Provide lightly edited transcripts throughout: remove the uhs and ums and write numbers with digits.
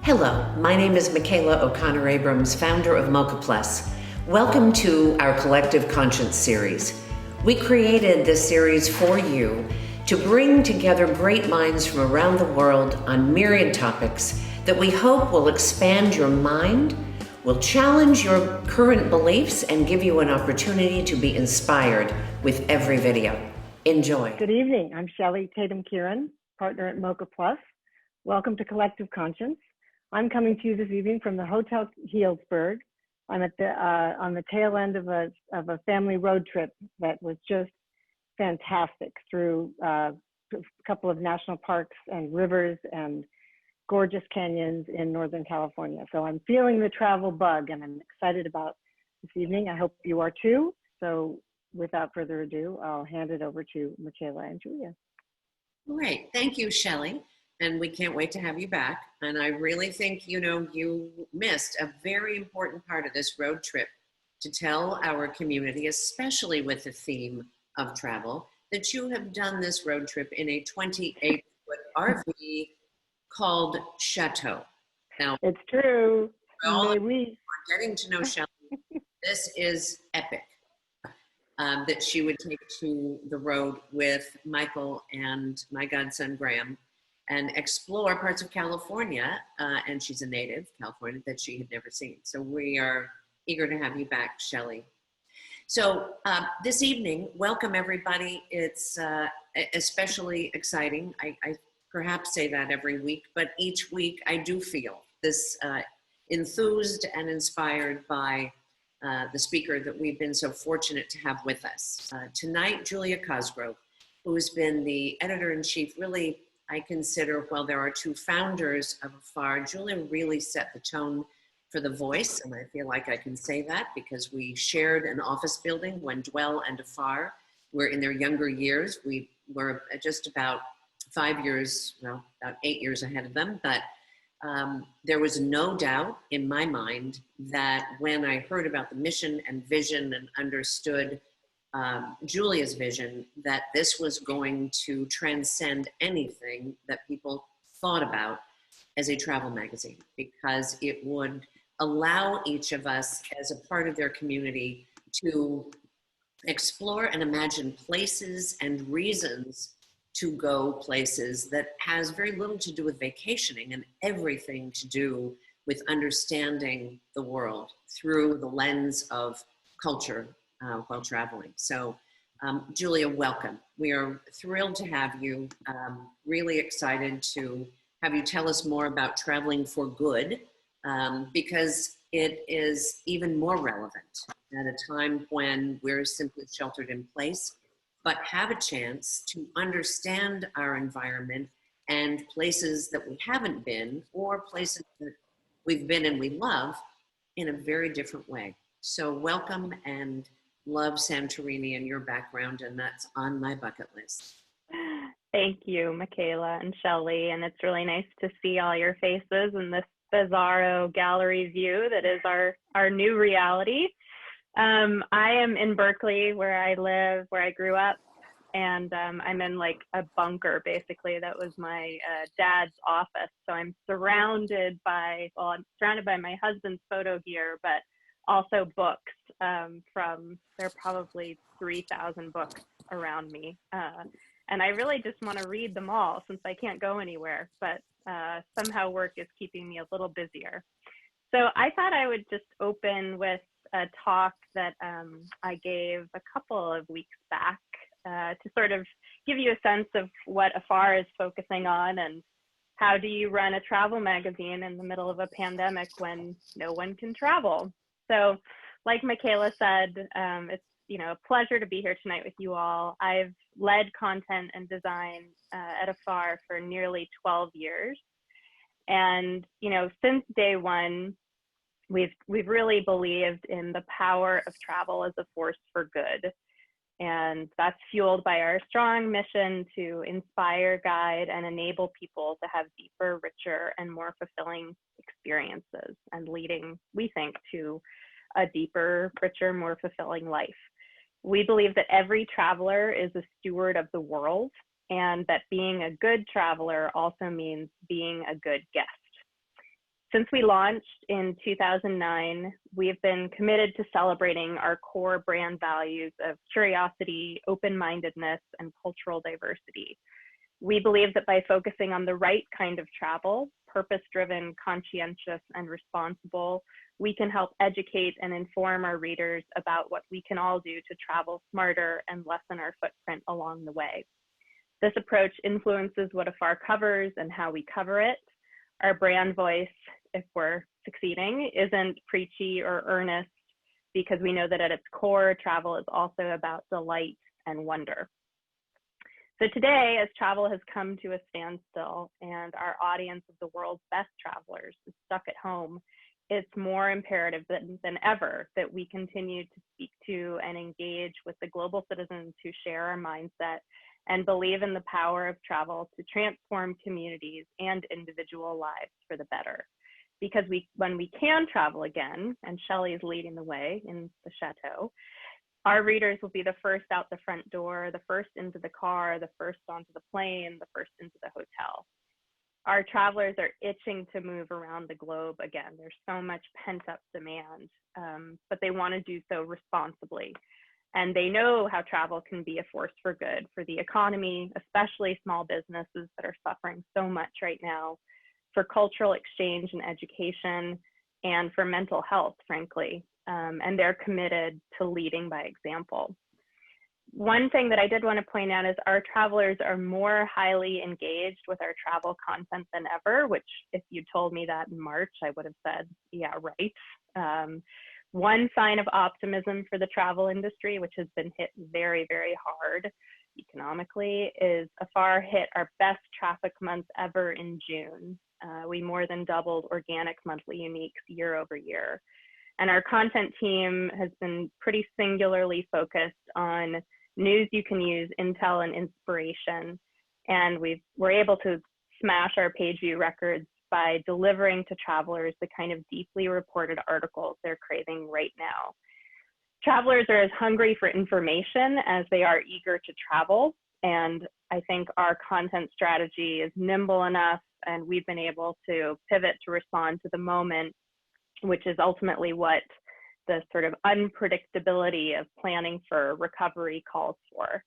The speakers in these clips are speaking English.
Hello, my name is Michaela O'Connor Abrams, founder of Mocha Plus. Welcome to our Collective Conscience series. We created this series for you to bring together great minds from around the world on myriad topics that we hope will expand your mind, will challenge your current beliefs, and give you an opportunity to be inspired with every video. Enjoy. Good evening. I'm Shelley Tatum-Kieran, partner at Mocha Plus. Welcome to Collective Conscience. I'm coming to you this evening from the Hotel Healdsburg. I'm at the on the tail end of a family road trip that was just fantastic through a couple of national parks and rivers and gorgeous canyons in Northern California. So I'm feeling the travel bug and I'm excited about this evening. I hope you are too. So without further ado, I'll hand it over to Michaela and Julia. Great. Thank you, Shelley. And we can't wait to have you back. And I really think, you missed a very important part of this road trip to tell our community, especially with the theme of travel, that you have done this road trip in a 28-foot RV called Chateau. Now, it's true. We're getting to know Shelley. This is epic. That she would take to the road with Michael and my godson Graham and explore parts of California, and she's a native, California, that she had never seen. So we are eager to have you back, Shelley. So this evening, welcome everybody. It's especially exciting. I perhaps say that every week, but each week I do feel this enthused and inspired by the speaker that we've been so fortunate to have with us. Tonight, Julia Cosgrove, who's been the editor-in-chief, really, I consider, while there are two founders of AFAR, Julia really set the tone for The Voice, and I feel like I can say that because we shared an office building when Dwell and AFAR were in their younger years. We were just about 5 years, well, about 8 years ahead of them, but there was no doubt in my mind that when I heard about the mission and vision and understood Julia's vision, that this was going to transcend anything that people thought about as a travel magazine, because it would allow each of us as a part of their community to explore and imagine places and reasons to go places that has very little to do with vacationing and everything to do with understanding the world through the lens of culture while traveling. So Julia, welcome. We are thrilled to have you, really excited to have you tell us more about traveling for good, because it is even more relevant at a time when we're simply sheltered in place, but have a chance to understand our environment and places that we haven't been or places that we've been and we love in a very different way. So welcome, and love Santorini and your background, and that's on my bucket list. Thank you, Michaela and Shelley, and it's really nice to see all your faces in this bizarro gallery view that is our new reality. I am in Berkeley, where I live, where I grew up, and I'm in like a bunker, basically. That was my dad's office. So I'm surrounded by my husband's photo here, but also books from, there are probably 3,000 books around me. And I really just want to read them all since I can't go anywhere, but somehow work is keeping me a little busier. So I thought I would just open with a talk that I gave a couple of weeks back to sort of give you a sense of what AFAR is focusing on and how do you run a travel magazine in the middle of a pandemic when no one can travel. So like Michaela said, it's a pleasure to be here tonight with you all. I've led content and design at AFAR for nearly 12 years. And, since day one, we've really believed in the power of travel as a force for good. And that's fueled by our strong mission to inspire, guide, and enable people to have deeper, richer, and more fulfilling experiences, and leading, we think, to a deeper, richer, more fulfilling life. We believe that every traveler is a steward of the world, and that being a good traveler also means being a good guest. Since we launched in 2009, we have been committed to celebrating our core brand values of curiosity, open-mindedness, and cultural diversity. We believe that by focusing on the right kind of travel, purpose-driven, conscientious, and responsible, we can help educate and inform our readers about what we can all do to travel smarter and lessen our footprint along the way. This approach influences what AFAR covers and how we cover it. Our brand voice, if we're succeeding, isn't preachy or earnest, because we know that at its core, travel is also about delight and wonder. So today, as travel has come to a standstill and our audience of the world's best travelers is stuck at home, it's more imperative than ever that we continue to speak to and engage with the global citizens who share our mindset and believe in the power of travel to transform communities and individual lives for the better. Because when we can travel again, and Shelley is leading the way in the chateau, our readers will be the first out the front door, the first into the car, the first onto the plane, the first into the hotel. Our travelers are itching to move around the globe again. There's so much pent-up demand, but they want to do so responsibly. And they know how travel can be a force for good for the economy, especially small businesses that are suffering so much right now, for cultural exchange and education, and for mental health, frankly. And they're committed to leading by example. One thing that I did want to point out is our travelers are more highly engaged with our travel content than ever, which if you told me that in March, I would have said, yeah, right. One sign of optimism for the travel industry, which has been hit very, very hard economically, is AFAR hit our best traffic month ever in June. We more than doubled organic monthly uniques year over year. And our content team has been pretty singularly focused on news you can use, intel, and inspiration. And we're able to smash our page view records by delivering to travelers the kind of deeply reported articles they're craving right now. Travelers are as hungry for information as they are eager to travel. And I think our content strategy is nimble enough, and we've been able to pivot to respond to the moment, which is ultimately what the sort of unpredictability of planning for recovery calls for.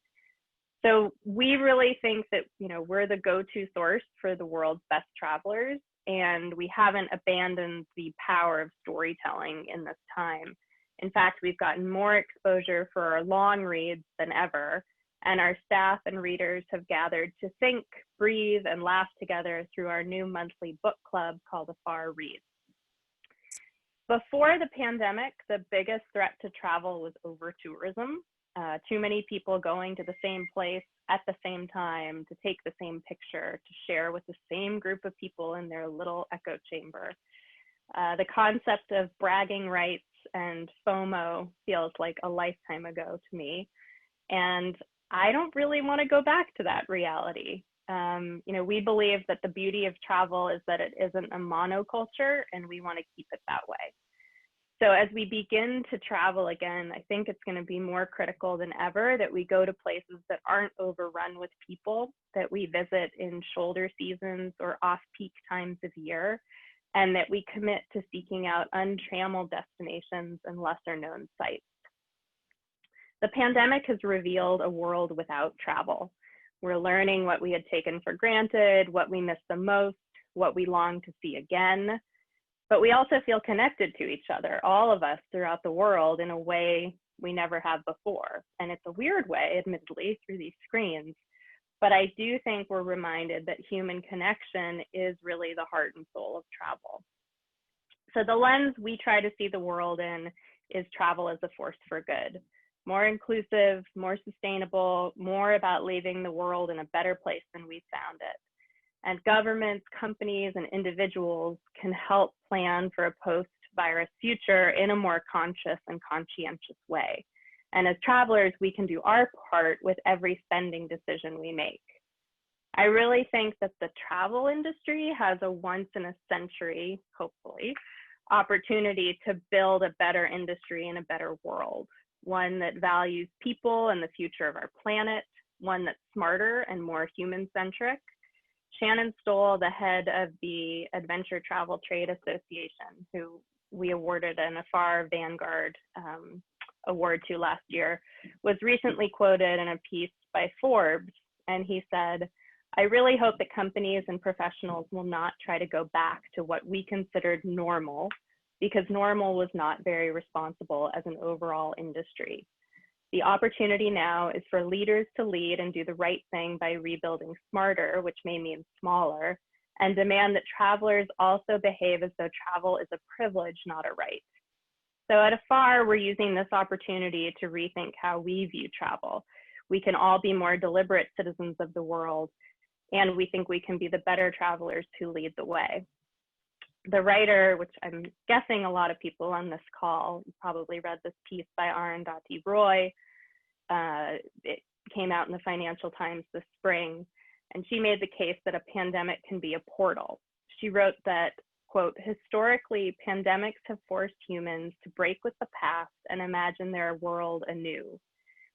So we really think that, we're the go-to source for the world's best travelers, and we haven't abandoned the power of storytelling in this time. In fact, we've gotten more exposure for our long reads than ever, and our staff and readers have gathered to think, breathe, and laugh together through our new monthly book club called AFAR Reads. Before the pandemic, the biggest threat to travel was over-tourism. Too many people going to the same place at the same time to take the same picture, to share with the same group of people in their little echo chamber. The concept of bragging rights and FOMO feels like a lifetime ago to me. And I don't really want to go back to that reality. We believe that the beauty of travel is that it isn't a monoculture, and we want to keep it that way. So as we begin to travel again, I think it's going to be more critical than ever that we go to places that aren't overrun with people, that we visit in shoulder seasons or off-peak times of year, and that we commit to seeking out untrammeled destinations and lesser-known sites. The pandemic has revealed a world without travel. We're learning what we had taken for granted, what we miss the most, what we long to see again. But we also feel connected to each other, all of us throughout the world, in a way we never have before. And it's a weird way, admittedly, through these screens. But I do think we're reminded that human connection is really the heart and soul of travel. So the lens we try to see the world in is travel as a force for good. More inclusive, more sustainable, more about leaving the world in a better place than we found it. And governments, companies, and individuals can help plan for a post-virus future in a more conscious and conscientious way. And as travelers, we can do our part with every spending decision we make. I really think that the travel industry has a once-in-a-century, hopefully, opportunity to build a better industry and a better world, one that values people and the future of our planet, one that's smarter and more human-centric, Shannon Stoll, the head of the Adventure Travel Trade Association, who we awarded an AFAR Vanguard award to last year, was recently quoted in a piece by Forbes, and he said, "I really hope that companies and professionals will not try to go back to what we considered normal, because normal was not very responsible as an overall industry. The opportunity now is for leaders to lead and do the right thing by rebuilding smarter, which may mean smaller, and demand that travelers also behave as though travel is a privilege, not a right." So at AFAR, we're using this opportunity to rethink how we view travel. We can all be more deliberate citizens of the world, and we think we can be the better travelers who lead the way. The writer, which I'm guessing a lot of people on this call probably read this piece by Arundhati Roy. It came out in the Financial Times this spring, and she made the case that a pandemic can be a portal. She wrote that, quote, "Historically, pandemics have forced humans to break with the past and imagine their world anew.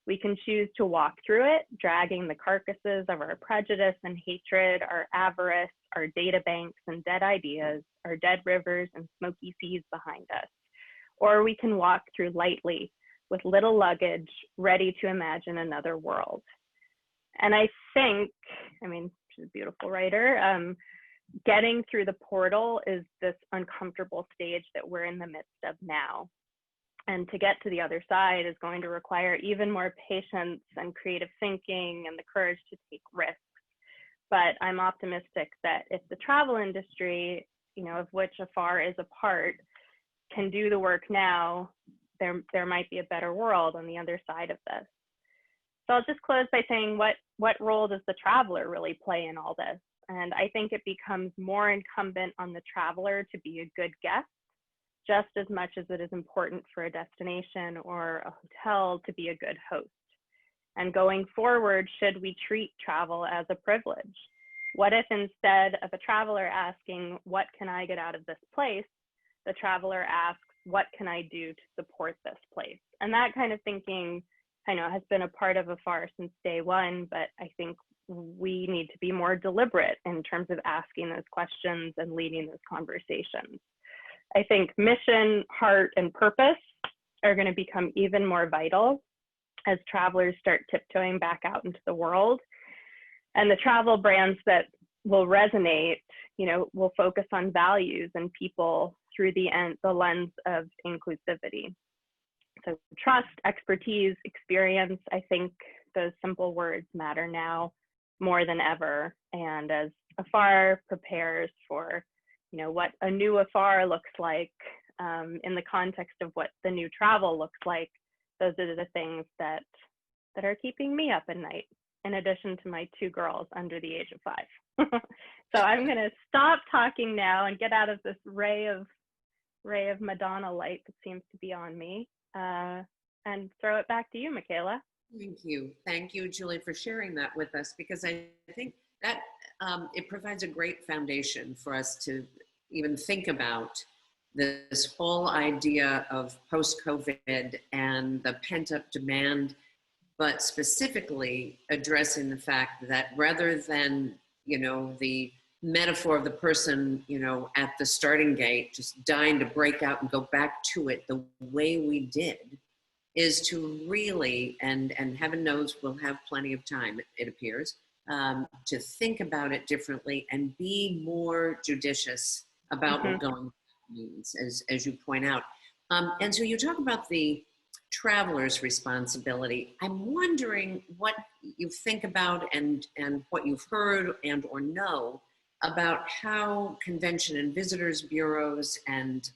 We can choose to walk through it, dragging the carcasses of our prejudice and hatred, our avarice, our data banks and dead ideas, our dead rivers and smoky seas behind us. Or we can walk through lightly with little luggage, ready to imagine another world." And I think, I mean, she's a beautiful writer, getting through the portal is this uncomfortable stage that we're in the midst of now. And to get to the other side is going to require even more patience and creative thinking and the courage to take risks. But I'm optimistic that if the travel industry, of which AFAR is a part, can do the work now, there might be a better world on the other side of this. So I'll just close by saying, what role does the traveler really play in all this? And I think it becomes more incumbent on the traveler to be a good guest, just as much as it is important for a destination or a hotel to be a good host. And going forward, should we treat travel as a privilege? What if instead of a traveler asking, "What can I get out of this place?" the traveler asks, "What can I do to support this place?" And that kind of thinking, I know, has been a part of AFAR since day one, but I think we need to be more deliberate in terms of asking those questions and leading those conversations. I think mission, heart, and purpose are going to become even more vital as travelers start tiptoeing back out into the world. And the travel brands that will resonate, will focus on values and people through the lens of inclusivity. So trust, expertise, experience, I think those simple words matter now more than ever. And as AFAR prepares for what a new AFAR looks like in the context of what the new travel looks like, those are the things that are keeping me up at night, in addition to my 2 girls under the age of 5. So I'm going to stop talking now and get out of this ray of Madonna light that seems to be on me, and throw it back to you, Michaela. Thank you, Julie, for sharing that with us, because I think that it provides a great foundation for us to even think about this whole idea of post-COVID and the pent-up demand, but specifically addressing the fact that rather than, the metaphor of the person, at the starting gate, just dying to break out and go back to it the way we did, is to really, and heaven knows we'll have plenty of time, it appears, to think about it differently and be more judicious about what going means, as you point out. And so you talk about the traveler's responsibility. I'm wondering what you think about and what you've heard and or know about how convention and visitors bureaus and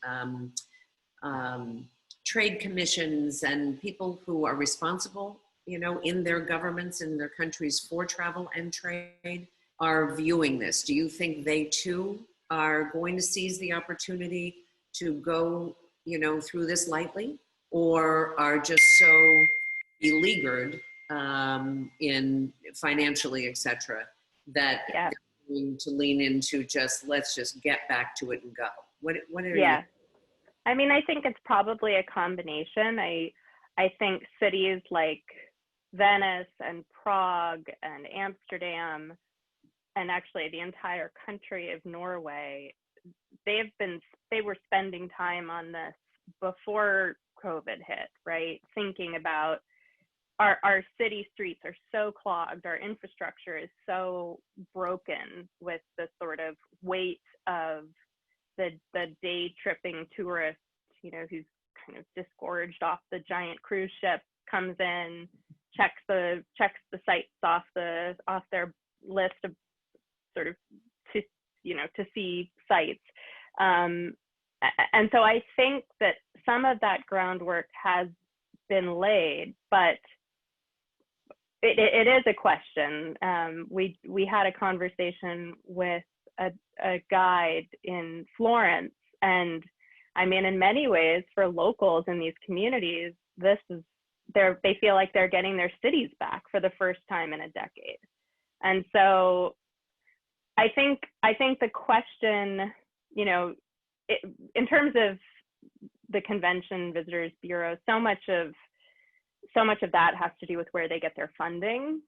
trade commissions and people who are responsible, in their governments, in their countries for travel and trade are viewing this. Do you think they too are going to seize the opportunity to go, through this lightly, or are just so beleaguered in financially, et cetera, that they're going to lean into let's just get back to it and go? What are you? I mean, I think it's probably a combination. I think cities like Venice and Prague and Amsterdam and actually the entire country of Norway, they were spending time on this before COVID hit, right? Thinking about our city streets are so clogged, our infrastructure is so broken with the sort of weight of the day tripping tourist, who's kind of disgorged off the giant cruise ship, comes in, checks the sites off their list of sort of to see sites. And so I think that some of that groundwork has been laid, but it is a question. We had a conversation with a guide in Florence, and I mean, in many ways, for locals in these communities, they feel like they're getting their cities back for the first time in a decade. And so I think the question, in terms of the Convention Visitors Bureau, so much of that has to do with where they get their funding.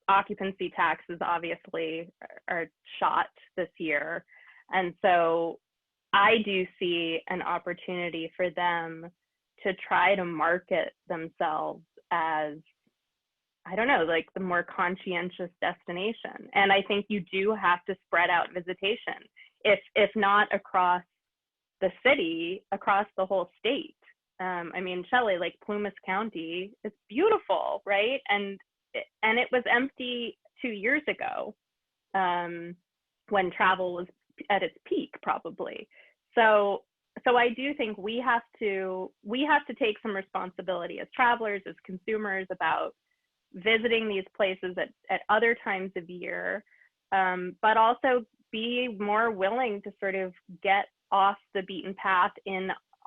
Occupancy taxes obviously are shot this year. And so I do see an opportunity for them to try to market themselves as, I don't know, like the more conscientious destination. And I think you do have to spread out visitation, if not across the city, across the whole state. I mean, Shelley, like Plumas County, it's beautiful, right? And it was empty 2 years ago, when travel was at its peak, probably. So I do think we have to take some responsibility as travelers, as consumers, about visiting these places at other times of year, but also be more willing to sort of get off the beaten path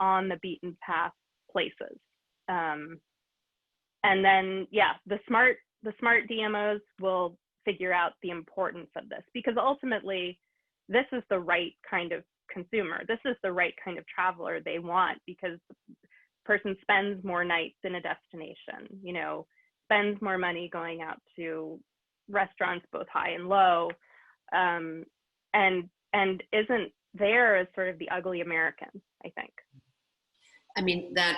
on the beaten path places. And then, yeah, the smart DMOs will figure out the importance of this, because ultimately this is the right kind of consumer. This is the right kind of traveler they want, because the person spends more nights in a destination, spends more money going out to restaurants, both high and low, and isn't there as sort of the ugly American, I think. I mean, that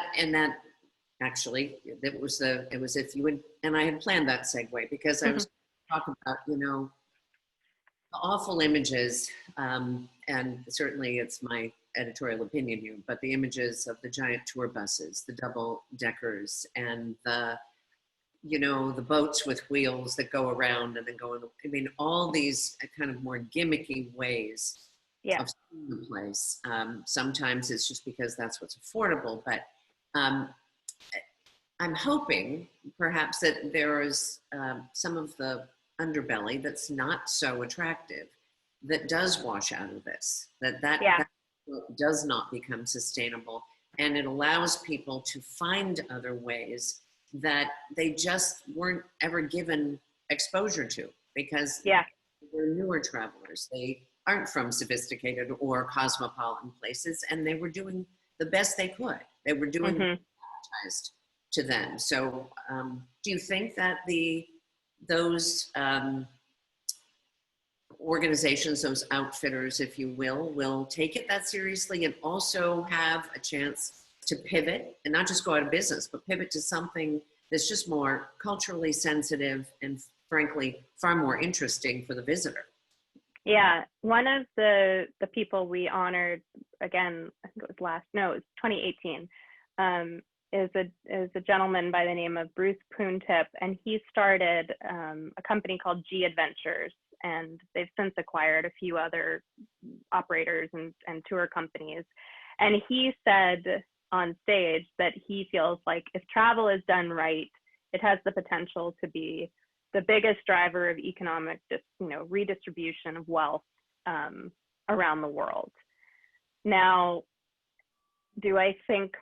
actually, it was if you would, and I had planned that segue, because I was talking about, the awful images, and certainly it's my editorial opinion here, but the images of the giant tour buses, the double deckers, and the boats with wheels that go around and then go in. I mean, all these kind of more gimmicky ways of seeing the place. Sometimes it's just because that's what's affordable, but I'm hoping perhaps that there is some of the underbelly that's not so attractive that does wash out of this, that does not become sustainable, and it allows people to find other ways that they just weren't ever given exposure to, because they're newer travelers. They aren't from sophisticated or cosmopolitan places, and they were doing the best they could. They were doing advertised to them. So do you think that those organizations, those outfitters, if you will take it that seriously and also have a chance to pivot and not just go out of business, but pivot to something that's just more culturally sensitive and frankly far more interesting for the visitor? Yeah, one of the people we honored, again, I think it was 2018, is a gentleman by the name of Bruce Poontip, and he started a company called G Adventures, and they've since acquired a few other operators and tour companies. And he said on stage that he feels like if travel is done right, it has the potential to be the biggest driver of economic, redistribution of wealth around the world. Now, do I think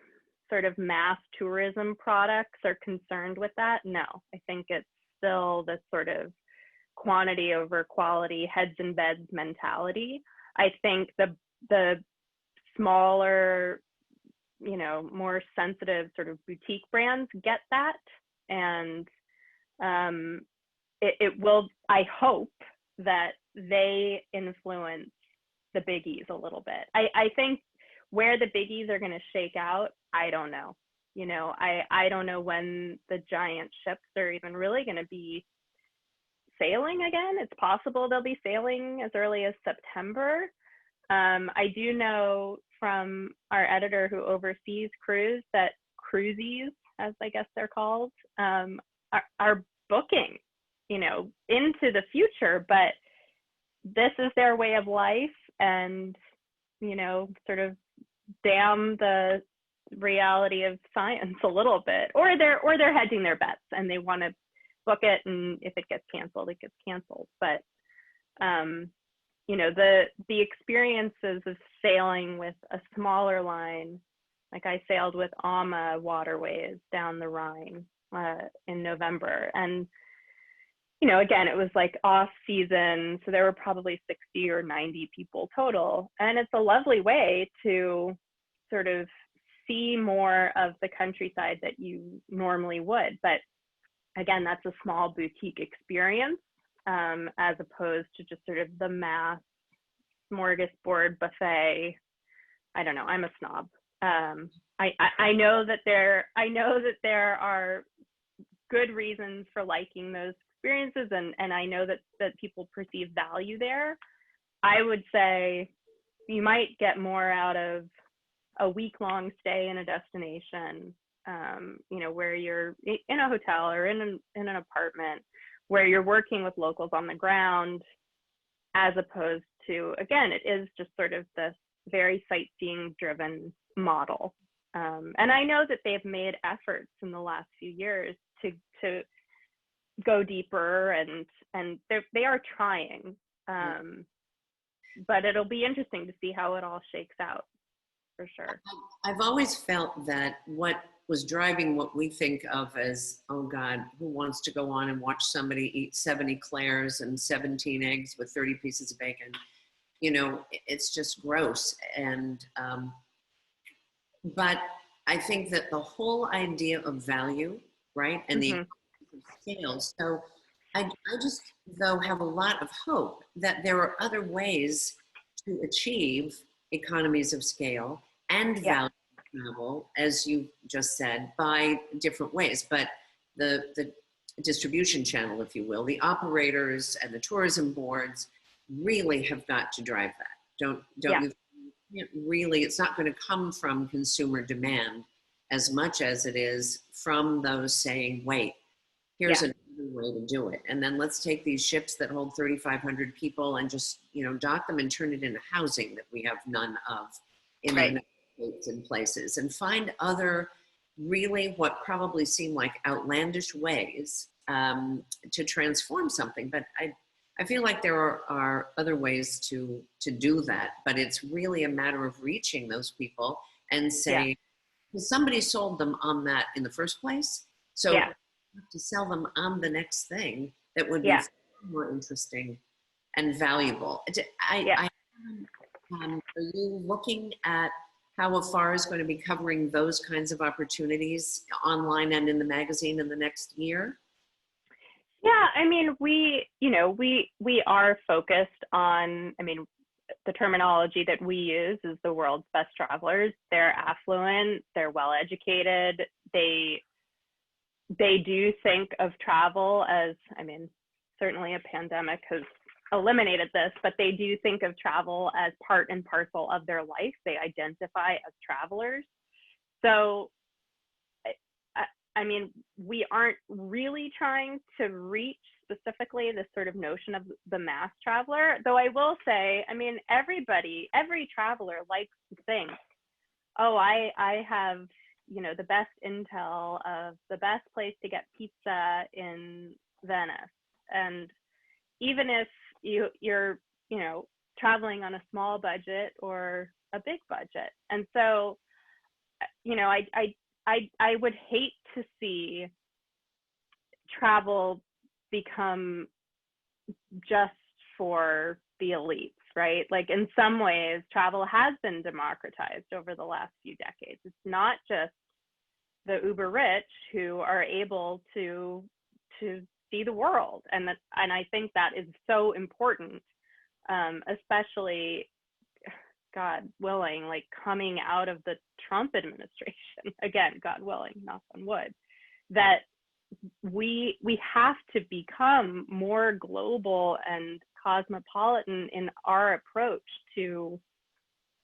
sort of mass tourism products are concerned with that? No, I think it's still this sort of quantity over quality, heads and beds mentality. I think the smaller, more sensitive sort of boutique brands get that, and it will, I hope, that they influence the biggies a little bit. I think where the biggies are going to shake out, I don't know. You know, I don't know when the giant ships are even really going to be sailing again. It's possible they'll be sailing as early as September. I do know from our editor who oversees cruise that cruisies, as I guess they're called, are booking, you know, into the future, but this is their way of life, and, you know, sort of damn the reality of science a little bit, or they're hedging their bets and they want to book it, and if it gets canceled, it gets canceled. But you know, the experiences of sailing with a smaller line, like I sailed with AMA Waterways down the Rhine in November, and you know, again, it was like off season, so there were probably 60 or 90 people total, and it's a lovely way to sort of see more of the countryside that you normally would. But again, that's a small boutique experience, as opposed to just sort of the mass smorgasbord buffet. I don't know, I'm a snob. I know that there are good reasons for liking those experiences, and I know that people perceive value there. I would say you might get more out of a week-long stay in a destination, you know, where you're in a hotel or in an apartment, where you're working with locals on the ground, as opposed to, again, it is just sort of this very sightseeing-driven model. And I know that they've made efforts in the last few years to go deeper, and they are trying. But it'll be interesting to see how it all shakes out, for sure. I've always felt that what was driving what we think of as, oh God, who wants to go on and watch somebody eat 7 eclairs and 17 eggs with 30 pieces of bacon? You know, it's just gross. And, but I think that the whole idea of value, right, and the scales. So I just, though, have a lot of hope that there are other ways to achieve economies of scale and value travel, as you just said, by different ways. But the distribution channel, if you will, the operators and the tourism boards really have got to drive that. Don't you really, it's not going to come from consumer demand as much as it is from those saying, wait, here's another way to do it. And then let's take these ships that hold 3,500 people and just, you know, dock them and turn it into housing that we have none of in the United States and places, and find other really what probably seem like outlandish ways to transform something. But I feel like there are other ways to do that, but it's really a matter of reaching those people and saying, because somebody sold them on that in the first place. So to sell them on the next thing that would be more interesting and valuable. Are you looking at how AFAR is going to be covering those kinds of opportunities online and in the magazine in the next year? Yeah, I mean, we are focused on, I mean, the terminology that we use is the world's best travelers. They're affluent, they're well-educated, they do think of travel as, I mean, certainly a pandemic has eliminated this, but they do think of travel as part and parcel of their life. They identify as travelers. So, I mean, we aren't really trying to reach specifically this sort of notion of the mass traveler, though I will say, I mean, every traveler likes to think, oh, I have, you know, the best intel of the best place to get pizza in Venice. And even if you're, you know, traveling on a small budget or a big budget. And so, you know, I would hate to see travel become just for the elites, right? Like, in some ways, travel has been democratized over the last few decades. It's not just the uber rich who are able to see the world. And I think that is so important, especially, God willing, like coming out of the Trump administration, again, God willing, knock on wood, that we have to become more global and cosmopolitan in our approach to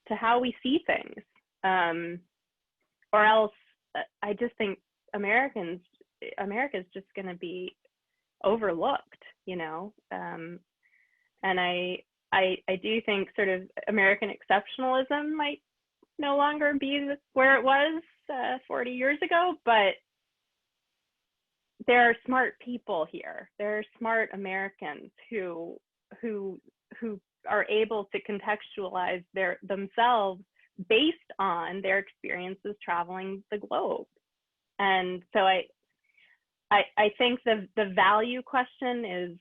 how we see things, or else I just think America's just going to be overlooked, you know. And I do think sort of American exceptionalism might no longer be where it was 40 years ago, but there are smart people here. There are smart Americans who are able to contextualize themselves based on their experiences traveling the globe. And so I think the value question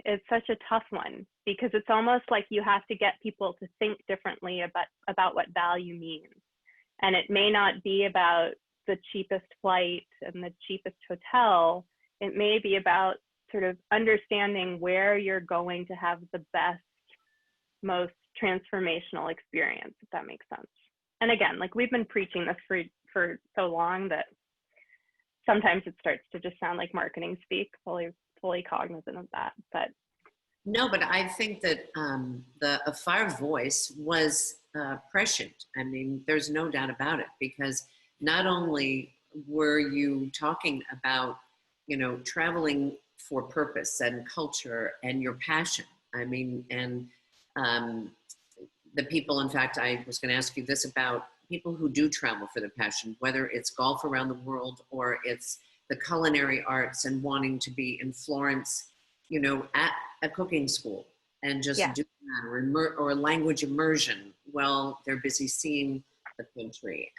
is such a tough one, because it's almost like you have to get people to think differently about what value means. And it may not be about the cheapest flight and the cheapest hotel. It may be about sort of understanding where you're going to have the best, most transformational experience, if that makes sense. And again, like we've been preaching this for so long that sometimes it starts to just sound like marketing speak, fully cognizant of that. But no, but I think that the AFAR voice was prescient. I mean, there's no doubt about it, because not only were you talking about, you know, traveling for purpose and culture and your passion. I mean, and the people, in fact, I was going to ask you this about people who do travel for their passion, whether it's golf around the world or it's the culinary arts and wanting to be in Florence, you know, at a cooking school and just do that, or language immersion while they're busy seeing the country,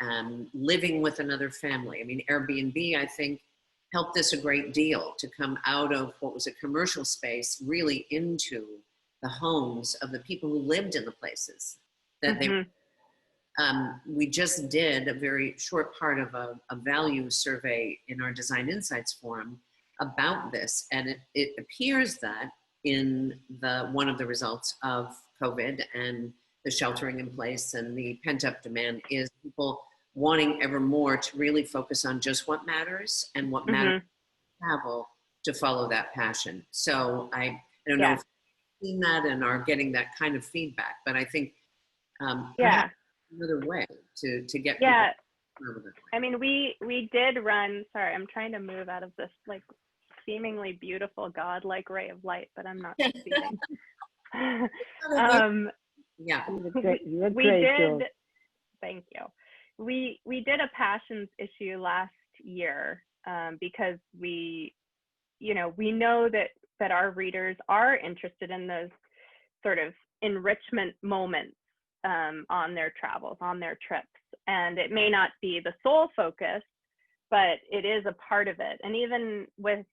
living with another family. I mean, Airbnb, I think, helped us a great deal to come out of what was a commercial space really into the homes of the people who lived in the places that they we just did a very short part of a value survey in our Design Insights Forum about this. And it appears that in one of the results of COVID and the sheltering in place and the pent up demand is people wanting ever more to really focus on just what matters and what matters to travel, to follow that passion. So I don't know if you've seen that and are getting that kind of feedback, but I think another way to get people. I mean, we did run, sorry, I'm trying to move out of this like seemingly beautiful godlike ray of light, but I'm not succeeding. We did, thank you. We did a passions issue last year because we know that our readers are interested in those sort of enrichment moments on their travels, on their trips. And it may not be the sole focus, but it is a part of it. And even with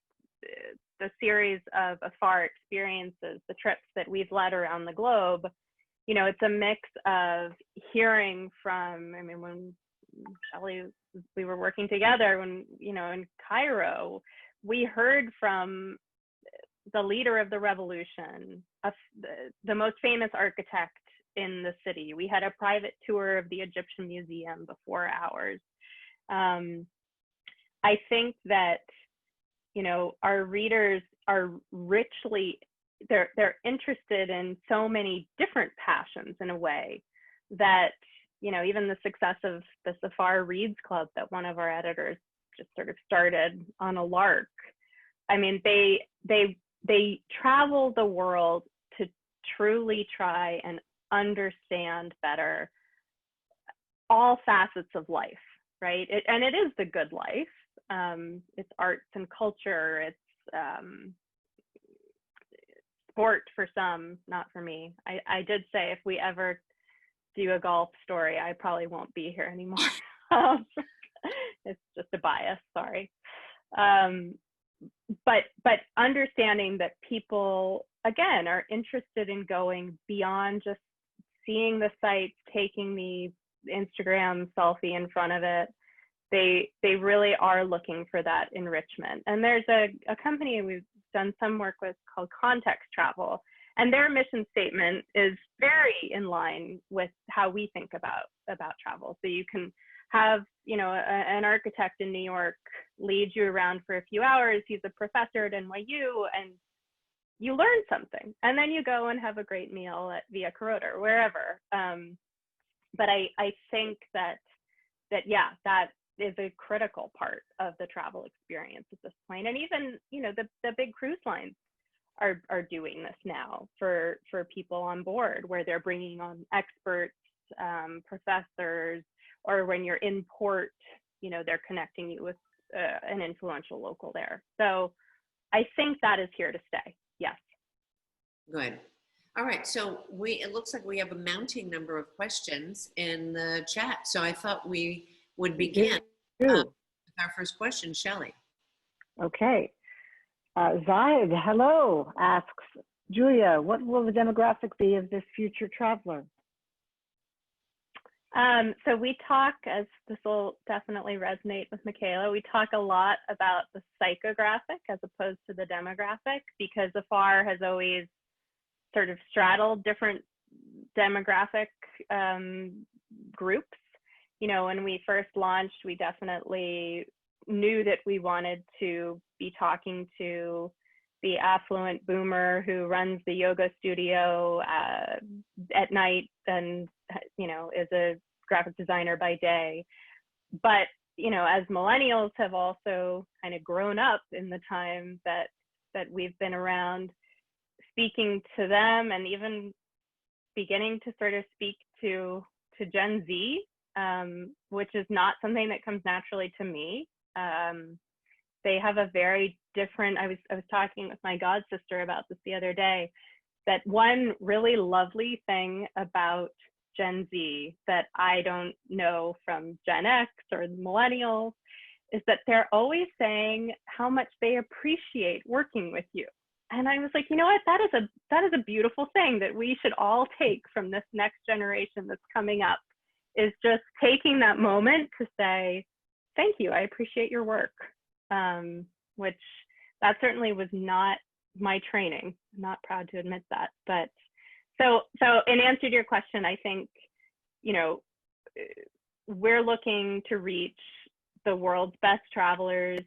the series of AFAR experiences, the trips that we've led around the globe, you know, it's a mix of hearing from, I mean, when Shelley, we were working together when, you know, in Cairo, we heard from the leader of the revolution, the most famous architect in the city. We had a private tour of the Egyptian Museum before ours. I think that, you know, our readers are richly, they're interested in so many different passions in a way that, you know, even the success of the AFAR Reads Club that one of our editors just sort of started on a lark. I mean, they travel the world to truly try and understand better all facets of life, right? And it is the good life. It's arts and culture. It's sport for some, not for me. I did say if we ever do a golf story, I probably won't be here anymore. It's just a bias, sorry. But understanding that people, again, are interested in going beyond just seeing the sites, taking the Instagram selfie in front of it, they really are looking for that enrichment. And there's a company we've done some work with called Context Travel, and their mission statement is very in line with how we think about travel. So you can have, you know, an architect in New York lead you around for a few hours. He's a professor at NYU, and you learn something, and then you go and have a great meal at Via Carota or wherever. But I think that yeah, that is a critical part of the travel experience at this point. And even, you know, the big cruise lines are doing this now for people on board, where they're bringing on experts, professors, or when you're in port, you know, they're connecting you with an influential local there. So I think that is here to stay. Yes. Good. All right. So it looks like we have a mounting number of questions in the chat. So I thought we would begin with our first question, Shelley. Okay. Zayed, hello, asks, Julia, what will the demographic be of this future traveler? So we talk, as this will definitely resonate with Michaela, we talk a lot about the psychographic as opposed to the demographic, because AFAR has always sort of straddled different demographic groups. You know, when we first launched, we definitely knew that we wanted to be talking to the affluent boomer who runs the yoga studio at night and, you know, is a graphic designer by day. But, you know, as millennials have also kind of grown up in the time that we've been around, speaking to them and even beginning to sort of speak to Gen Z, which is not something that comes naturally to me. They have a very different, I was talking with my god sister about this the other day, that one really lovely thing about Gen Z that I don't know from Gen X or millennials is that they're always saying how much they appreciate working with you. And I was like, you know what, that is a beautiful thing that we should all take from this next generation that's coming up, is just taking that moment to say, thank you, I appreciate your work. Which that certainly was not my training. I'm not proud to admit that. But so in answer to your question, I think, you know, we're looking to reach the world's best travelers.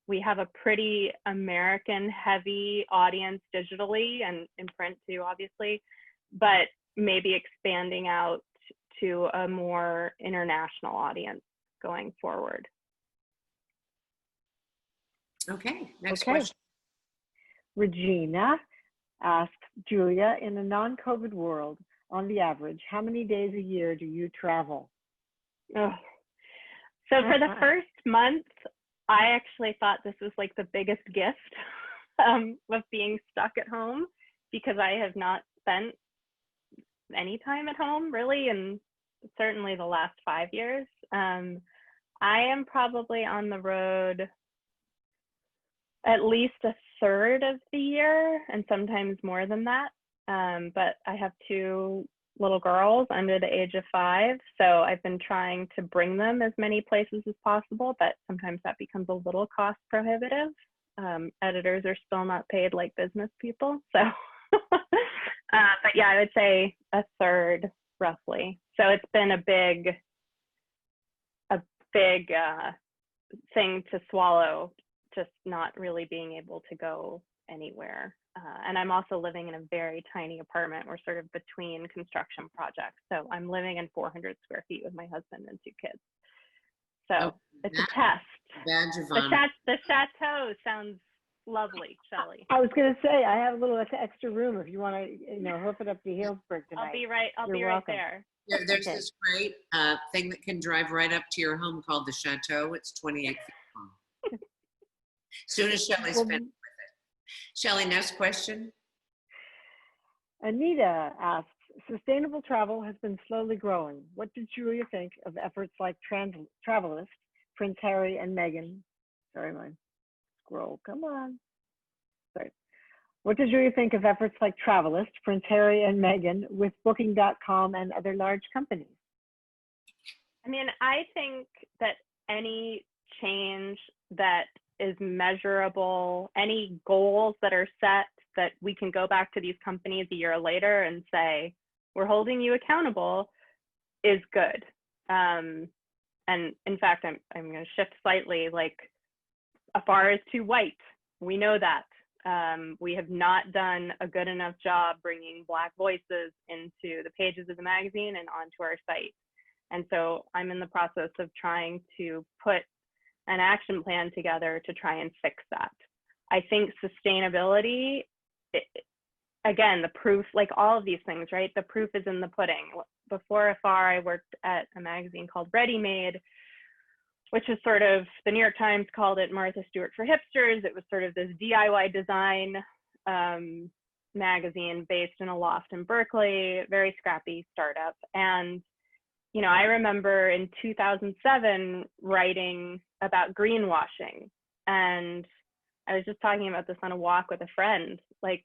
We have a pretty American heavy audience digitally and in print too, obviously, but maybe expanding out to a more international audience going forward. Okay, next question. Regina asks, Julia, in a non-COVID world, on the average, how many days a year do you travel? Oh. So for the first month, I actually thought this was like the biggest gift of being stuck at home, because I have not spent any time at home really, and certainly the last 5 years. I am probably on the road at least a third of the year, and sometimes more than that. But I have 2 little girls under the age of 5, so I've been trying to bring them as many places as possible, but sometimes that becomes a little cost prohibitive. Editors are still not paid like business people, so. But yeah, I would say a third roughly. So it's been a big thing to swallow, just not really being able to go anywhere. And I'm also living in a very tiny apartment. We're sort of between construction projects. So I'm living in 400 square feet with my husband and 2 kids. So it's a test. Badge of honor. The chateau sounds lovely, Shelley. I was going to say, I have a little extra room if you want to, you know, hoof it up to Healdsburg tonight. I'll be right there. There's this great thing that can drive right up to your home called the Chateau. It's 28 feet long. Soon as Shelley's finished with it. Shelley, next question. Anita asks, sustainable travel has been slowly growing. What did Julia think of efforts like Travelist, Prince Harry and Meghan? Sorry, my scroll, come on. Sorry. What did Julia think of efforts like Travelist, Prince Harry and Meghan with Booking.com and other large companies? I mean, I think that any change that is measurable, any goals that are set that we can go back to these companies a year later and say, we're holding you accountable, is good. And in fact, I'm going to shift slightly, like AFAR is too white. We know that. We have not done a good enough job bringing Black voices into the pages of the magazine and onto our site. And so I'm in the process of trying to put an action plan together to try and fix that. I think sustainability, again, the proof, like all of these things, right? The proof is in the pudding. Before AFAR, I worked at a magazine called Ready Made, which is sort of, the New York Times called it Martha Stewart for hipsters. It was sort of this DIY design magazine based in a loft in Berkeley, very scrappy startup. And, you know, I remember in 2007 writing about greenwashing. And I was just talking about this on a walk with a friend. Like,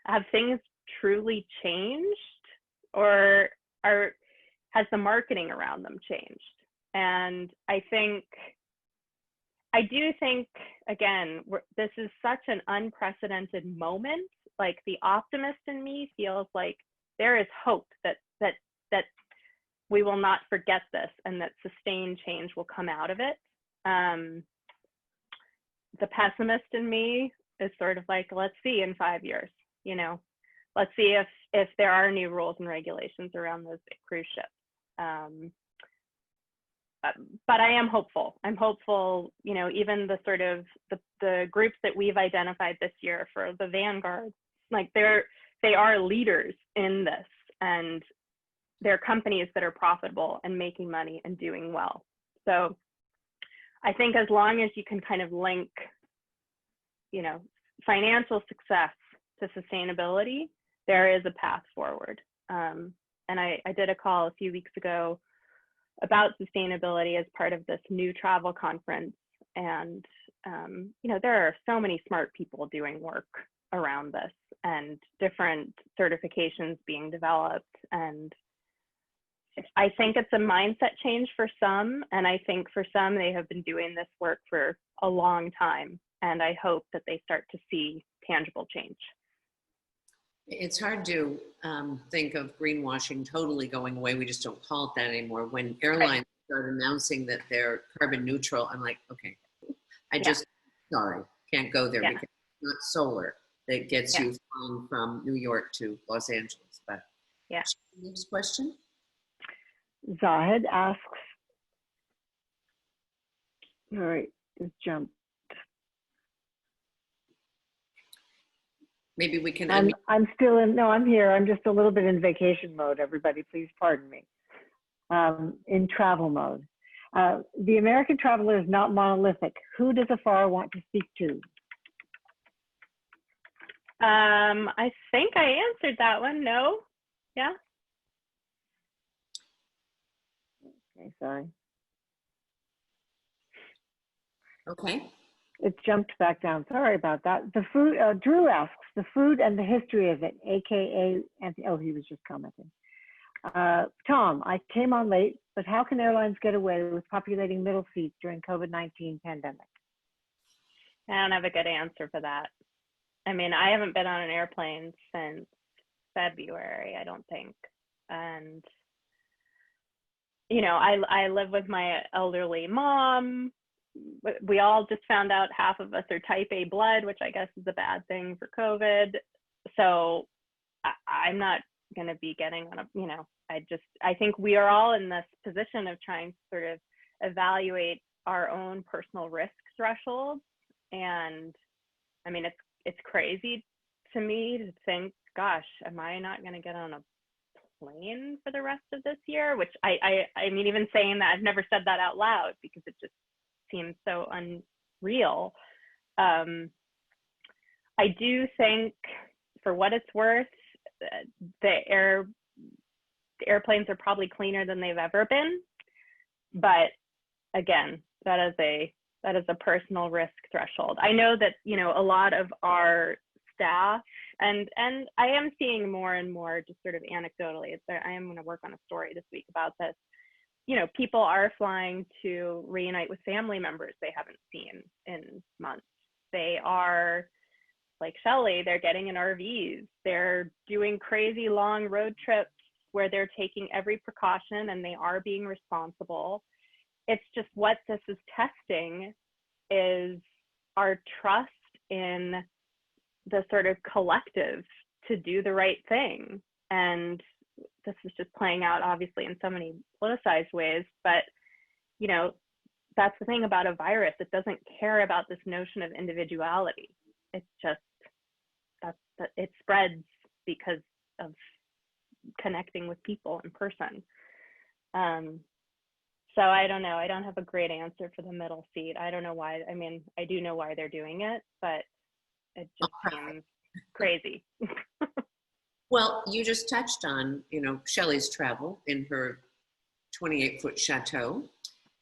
have things truly changed, or has the marketing around them changed? And I do think, again, this is such an unprecedented moment. Like, the optimist in me feels like there is hope that we will not forget this and that sustained change will come out of it. The pessimist in me is sort of like, let's see in 5 years, you know, let's see if there are new rules and regulations around those big cruise ships. But I am hopeful. I'm hopeful, you know, even the sort of the groups that we've identified this year for the vanguard, like they are leaders in this, and they're companies that are profitable and making money and doing well. So I think as long as you can kind of link, you know, financial success to sustainability, there is a path forward. And I did a call a few weeks ago about sustainability as part of this new travel conference. And, you know, there are so many smart people doing work around this and different certifications being developed. And I think it's a mindset change for some. And I think for some, they have been doing this work for a long time. And I hope that they start to see tangible change. It's hard to think of greenwashing totally going away. We just don't call it that anymore. When airlines start announcing that they're carbon neutral, I'm like, okay, sorry, can't go there because it's not solar that gets you flying from New York to Los Angeles. But next question. Zahid asks, all right, just jump. Maybe we can. I'm still in, no, I'm here. I'm just a little bit in vacation mode, everybody. Please pardon me. In travel mode. The American traveler is not monolithic. Who does AFAR want to speak to? I think I answered that one. No? Yeah? Okay, sorry. Okay. It jumped back down. Sorry about that. The food, Drew asks, the food and the history of it, AKA, oh, he was just commenting. Tom, I came on late, but how can airlines get away with populating middle seats during COVID-19 pandemic? I don't have a good answer for that. I mean, I haven't been on an airplane since February, I don't think. And, you know, I live with my elderly mom. We all just found out half of us are type A blood, which I guess is a bad thing for COVID. So I'm not going to be getting on a, you know, I think we are all in this position of trying to sort of evaluate our own personal risk thresholds. And I mean, it's crazy to me to think, gosh, am I not going to get on a plane for the rest of this year? Which I mean, even saying that, I've never said that out loud because it just seems so unreal. I do think, for what it's worth, the airplanes are probably cleaner than they've ever been. But again, that is a personal risk threshold. I know that, you know, a lot of our staff, and I am seeing more and more, just sort of anecdotally, I am going to work on a story this week about this. people are flying to reunite with family members they haven't seen in months. They are, like Shelley, they're getting in RVs. They're doing crazy long road trips where they're taking every precaution and they are being responsible. It's just what this is testing is our trust in the sort of collective to do the right thing. And this is just playing out obviously in so many politicized ways, but that's the thing about a virus. It doesn't care about this notion of individuality. It's just, it spreads because of connecting with people in person. So I don't know. I don't have a great answer for the middle seat. I don't know why. I mean, I do know why they're doing it, but it just seems crazy. Well, you just touched on, Shelley's travel in her 28-foot chateau.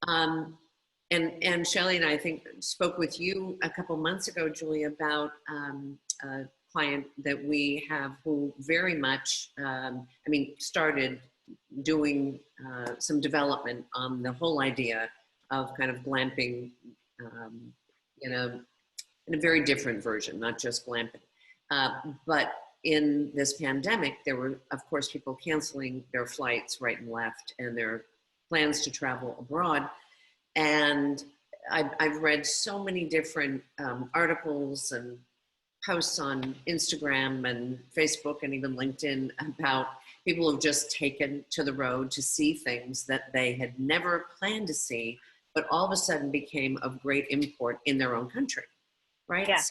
And Shelley and I think spoke with you a couple months ago, Julie, about a client that we have who very much, started doing some development on the whole idea of kind of glamping in a very different version, not just glamping. But in this pandemic, there were, of course, people canceling their flights right and left and their plans to travel abroad. And I've read so many different articles and posts on Instagram and Facebook and even LinkedIn about people who've just taken to the road to see things that they had never planned to see, but all of a sudden became of great import in their own country, right? Yeah.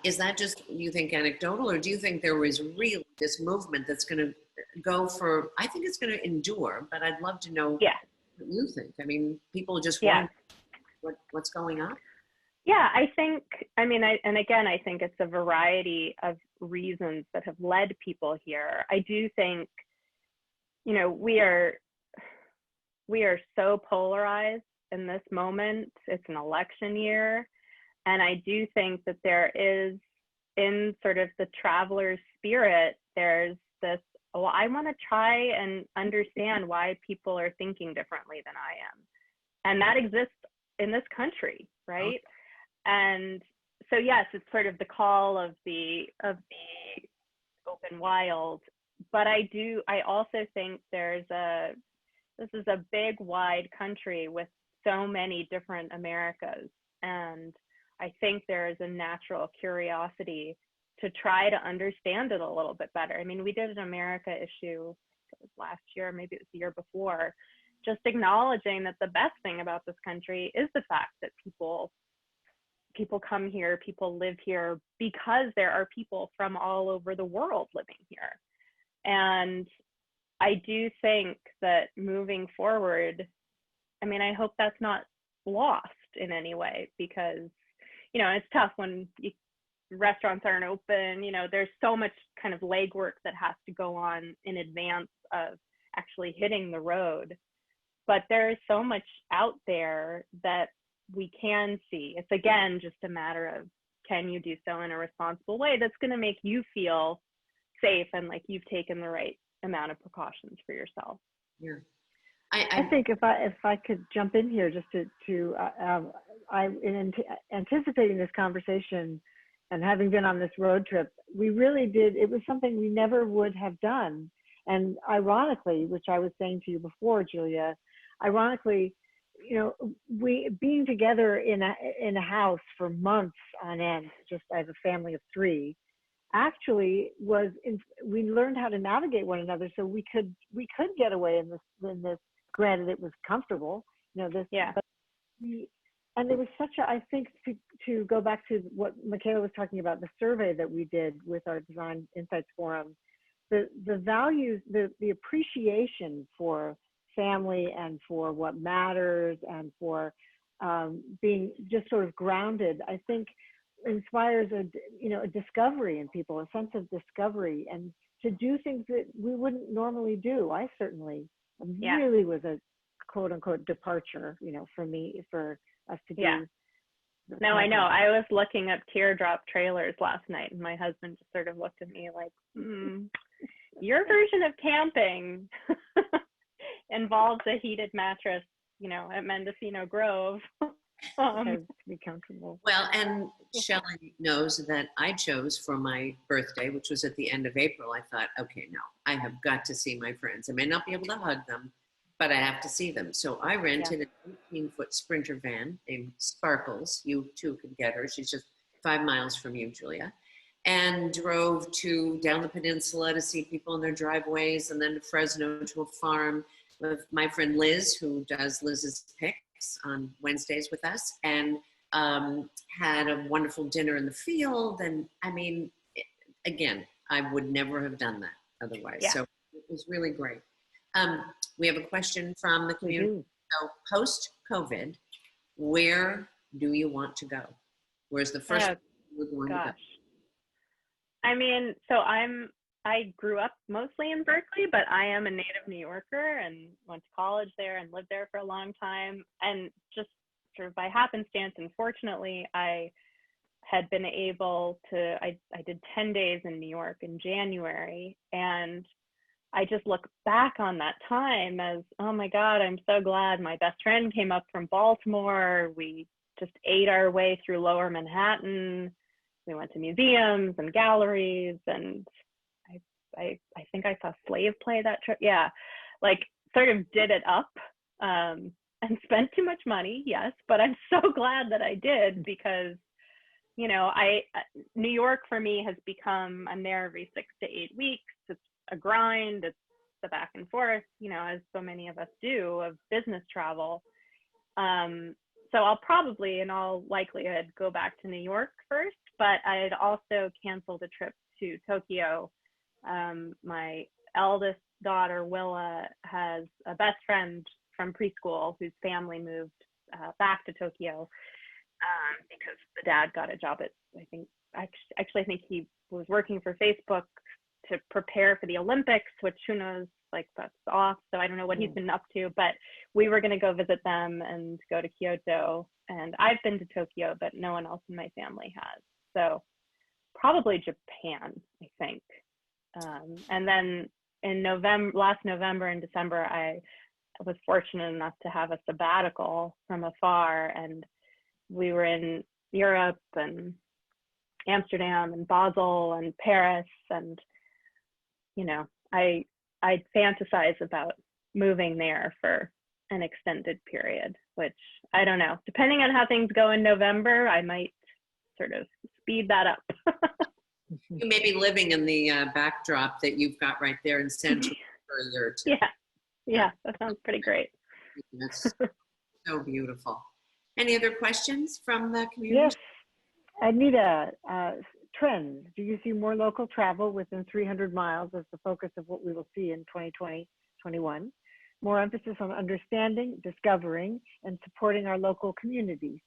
Is that just, you think, anecdotal, or do you think there was really this movement that's going to go for, I think it's going to endure, but I'd love to know what you think. I mean, people just want what's going on. Yeah, I think, I think it's a variety of reasons that have led people here. I do think, we are so polarized in this moment. It's an election year. And I do think that there is, in sort of the traveler's spirit, there's this, I want to try and understand why people are thinking differently than I am. And that exists in this country, right? Okay. And so, yes, it's sort of the call of the open wild. But I also think this is a big, wide country with so many different Americas. And I think there is a natural curiosity to try to understand it a little bit better. I mean, we did an America issue, it was last year, maybe it was the year before, just acknowledging that the best thing about this country is the fact that people come here, people live here because there are people from all over the world living here. And I do think that moving forward, I hope that's not lost in any way, because it's tough when restaurants aren't open. There's so much kind of legwork that has to go on in advance of actually hitting the road. But there is so much out there that we can see. It's, again, just a matter of, can you do so in a responsible way that's going to make you feel safe and like you've taken the right amount of precautions for yourself. Yeah. I think if I could jump in here just in anticipating this conversation and having been on this road trip, we really did, it was something we never would have done. And ironically, which I was saying to you before, Julia, ironically, we being together in a house for months on end, just as a family of three, actually we learned how to navigate one another, so we could get away in this. Granted, it was comfortable, but and there was such a, I think, to go back to what Michaela was talking about, the survey that we did with our Design Insights Forum, the values, the appreciation for family and for what matters and for being just sort of grounded, I think inspires a discovery in people, a sense of discovery, and to do things that we wouldn't normally do. I certainly really was a quote unquote departure, for us to do. No, I know. I was looking up teardrop trailers last night, and my husband just sort of looked at me like, your version of camping involves a heated mattress, you know, at Mendocino Grove. To be comfortable. Well, and Shelley knows that I chose for my birthday, which was at the end of April. I thought, okay, no, I have got to see my friends. I may not be able to hug them, but I have to see them. So I rented an 18-foot Sprinter van named Sparkles. You too could get her. She's just 5 miles from you, Julia. And drove down the peninsula to see people in their driveways, and then to Fresno to a farm with my friend Liz, who does Liz's Picks on Wednesdays with us, and had a wonderful dinner in the field. And I mean, again, I would never have done that otherwise. Yeah. So it was really great. We have a question from the community. So post-COVID, where do you want to go? Where's the first place you would want to go? I mean, so I grew up mostly in Berkeley, but I am a native New Yorker and went to college there and lived there for a long time. And just sort of by happenstance, unfortunately, I had been able to, I did 10 days in New York in January. And I just look back on that time as, oh my God, I'm so glad my best friend came up from Baltimore. We just ate our way through Lower Manhattan. We went to museums and galleries, and I think I saw Slave Play that trip. Yeah, like sort of did it up and spent too much money, yes, but I'm so glad that I did, because, you know, New York for me has become, I'm there every 6 to 8 weeks. It's a grind. It's the back and forth, you know, as so many of us do, of business travel. So I'll probably, in all likelihood, go back to New York first, but I'd also canceled a trip to Tokyo. My eldest daughter, Willa, has a best friend from preschool whose family moved back to Tokyo because the dad got a job at, I think he was working for Facebook to prepare for the Olympics, which who knows, like that's off. So I don't know what he's been up to, but we were going to go visit them and go to Kyoto. And I've been to Tokyo, but no one else in my family has. So probably Japan, I think. And then in last November and December, I was fortunate enough to have a sabbatical from AFAR, and we were in Europe and Amsterdam and Basel and Paris, and you know, I fantasize about moving there for an extended period, which I don't know. Depending on how things go in November, I might sort of speed that up. You may be living in the backdrop that you've got right there in Central for a year or two. Yeah, that sounds pretty great. That's so beautiful. Any other questions from the community? Yes, Anita, trends. Do you see more local travel within 300 miles as the focus of what we will see in 2020-21? More emphasis on understanding, discovering, and supporting our local communities.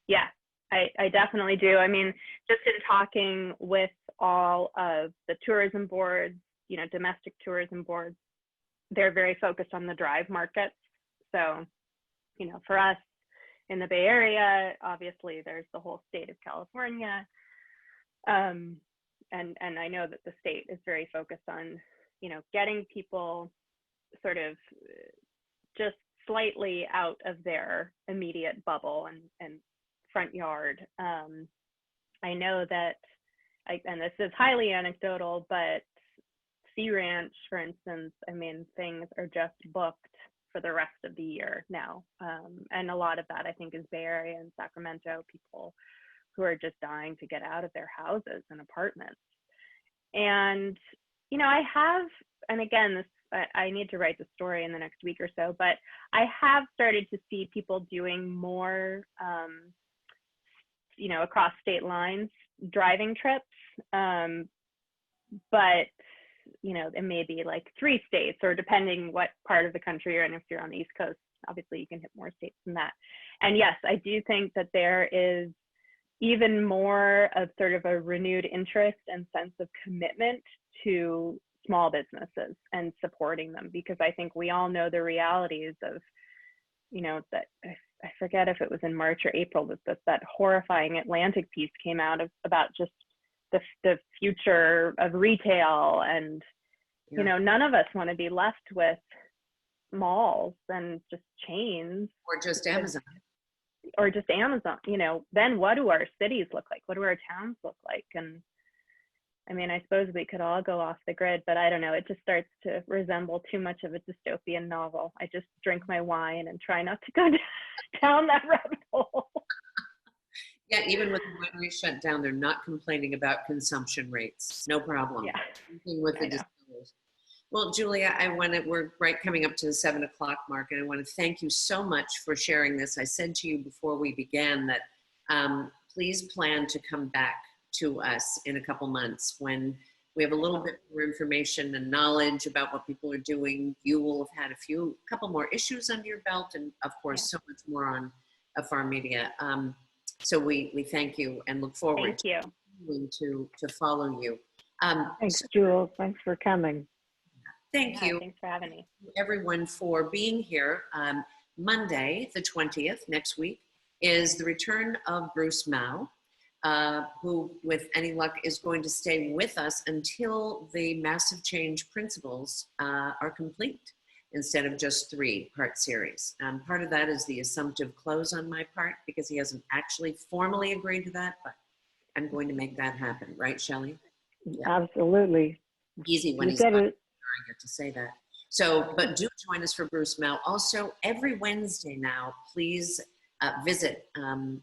Yeah, I definitely do. I mean, just in talking with all of the tourism boards, you know, domestic tourism boards, they're very focused on the drive markets. So, you know, for us in the Bay Area, obviously there's the whole state of California. And I know that the state is very focused on, you know, getting people sort of just slightly out of their immediate bubble and front yard. I know that, and this is highly anecdotal, but Sea Ranch, for instance, I mean, things are just booked for the rest of the year now. And a lot of that, I think, is Bay Area and Sacramento people who are just dying to get out of their houses and apartments. And, you know, I have, and again, I need to write the story in the next week or so, but I have started to see people doing more, you know, across state lines, driving trips. But, you know, it may be like 3 states, or depending what part of the country you're in. If you're on the East Coast, obviously you can hit more states than that. And yes, I do think that there is even more of sort of a renewed interest and sense of commitment to small businesses and supporting them, because I think we all know the realities of, you know, that I forget if it was in March or April that horrifying Atlantic piece came out about just the future of retail. And, you know, none of us want to be left with malls and just chains Or just Amazon. or just Amazon, you know, then what do our cities look like? What do our towns look like? And I mean, I suppose we could all go off the grid, but I don't know. It just starts to resemble too much of a dystopian novel. I just drink my wine and try not to go down that rabbit hole. Yeah, even with the winery shut down, they're not complaining about consumption rates. No problem. Yeah. Same with the distillers. Well, Julia, we're right coming up to the 7 o'clock mark, and I want to thank you so much for sharing this. I said to you before we began that please plan to come back to us in a couple months when we have a little bit more information and knowledge about what people are doing. You will have had a couple more issues under your belt, and of course, so much more on AFAR Media. So we thank you and look forward to follow you. Thanks, Jules. Thanks for coming. Thank you. Thanks for having me. Everyone for being here. Monday, the 20th, next week, is the return of Bruce Mao, who, with any luck, is going to stay with us until the Massive Change principles are complete, instead of just 3-part series. Part of that is the assumptive close on my part, because he hasn't actually formally agreed to that, but I'm going to make that happen. Right, Shelley? Yeah. Absolutely. Easy when he's not. I get to say that. So, but do join us for Bruce Mao. Also, every Wednesday now, please visit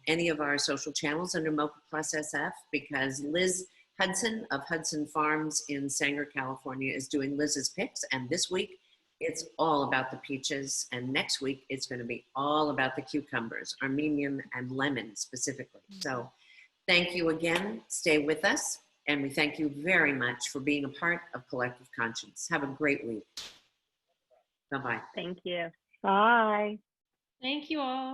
any of our social channels under Mocha Plus SF, because Liz Hudson of Hudson Farms in Sanger, California is doing Liz's picks. And this week, it's all about the peaches. And next week, it's going to be all about the cucumbers, Armenian and lemon specifically. So thank you again. Stay with us. And we thank you very much for being a part of Collective Conscience. Have a great week. Bye-bye. Thank you. Bye. Thank you all.